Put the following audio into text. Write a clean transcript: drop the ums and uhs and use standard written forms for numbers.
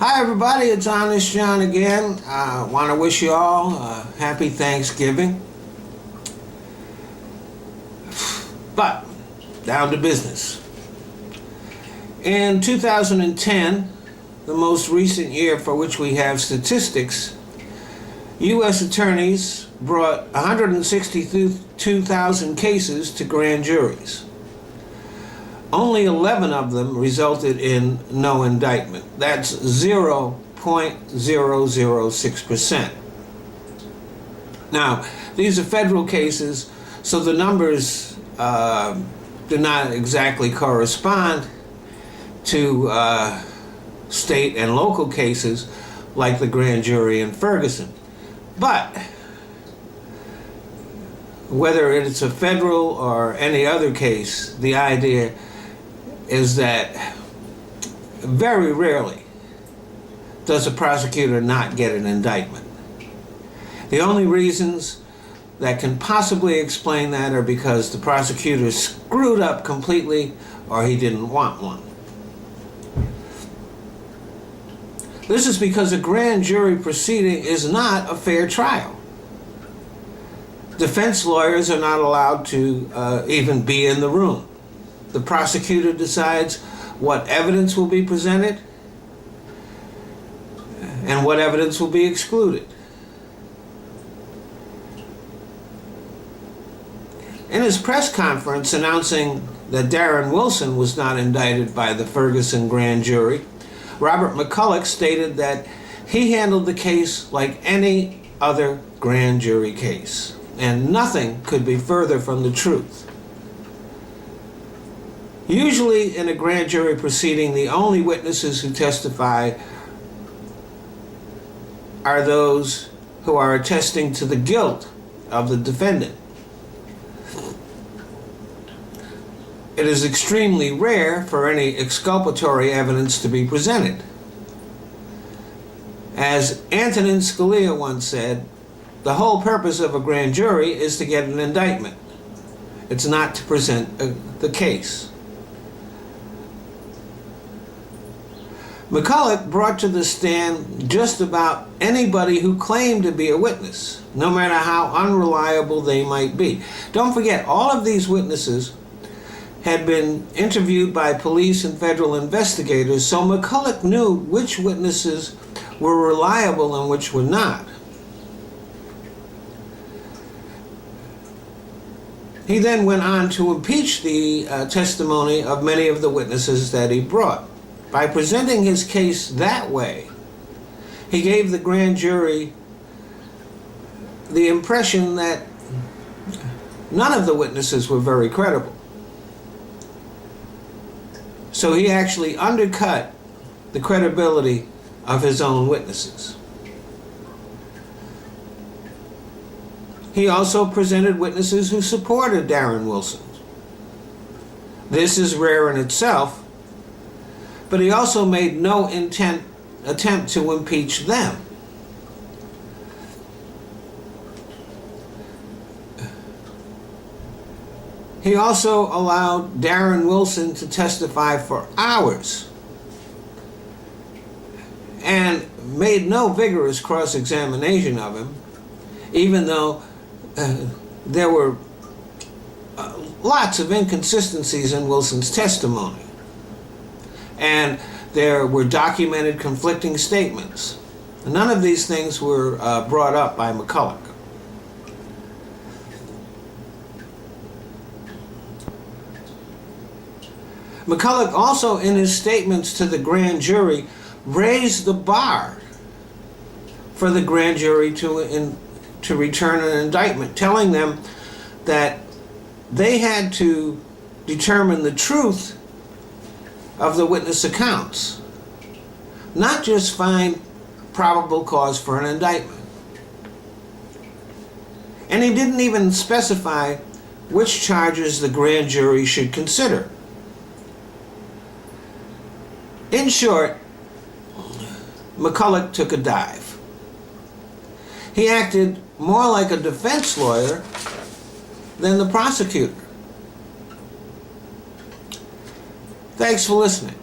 Hi everybody, it's Honest John again. I want to wish you all a happy Thanksgiving. But, down to business. In 2010, the most recent year for which we have statistics, U.S. attorneys brought 162,000 cases to grand juries. Only 11 of them resulted in no indictment. That's 0.006%. Now, these are federal cases, so the numbers do not exactly correspond to state and local cases like the grand jury in Ferguson. But whether it's a federal or any other case, the idea is that very rarely does a prosecutor not get an indictment. The only reasons that can possibly explain that are because the prosecutor screwed up completely or he didn't want one. This is because a grand jury proceeding is not a fair trial. Defense lawyers are not allowed to even be in the room. The prosecutor decides what evidence will be presented and what evidence will be excluded. In his press conference announcing that Darren Wilson was not indicted by the Ferguson grand jury, Robert McCulloch stated that he handled the case like any other grand jury case, and nothing could be further from the truth. Usually in a grand jury proceeding, the only witnesses who testify are those who are attesting to the guilt of the defendant. It is extremely rare for any exculpatory evidence to be presented. As Antonin Scalia once said, the whole purpose of a grand jury is to get an indictment. It's not to present the case. McCulloch brought to the stand just about anybody who claimed to be a witness, no matter how unreliable they might be. Don't forget, all of these witnesses had been interviewed by police and federal investigators, so McCulloch knew which witnesses were reliable and which were not. He then went on to impeach the testimony of many of the witnesses that he brought. By presenting his case that way, he gave the grand jury the impression that none of the witnesses were very credible. So he actually undercut the credibility of his own witnesses. He also presented witnesses who supported Darren Wilson. This is rare in itself, but he also made no attempt to impeach them. He also allowed Darren Wilson to testify for hours and made no vigorous cross-examination of him, even though there were lots of inconsistencies in Wilson's testimony. And there were documented conflicting statements. None of these things were brought up by McCulloch. McCulloch also, in his statements to the grand jury, raised the bar for the grand jury to return an indictment, telling them that they had to determine the truth of the witness accounts, not just find probable cause for an indictment. And he didn't even specify which charges the grand jury should consider. In short, McCulloch took a dive. He acted more like a defense lawyer than the prosecutor. Thanks for listening.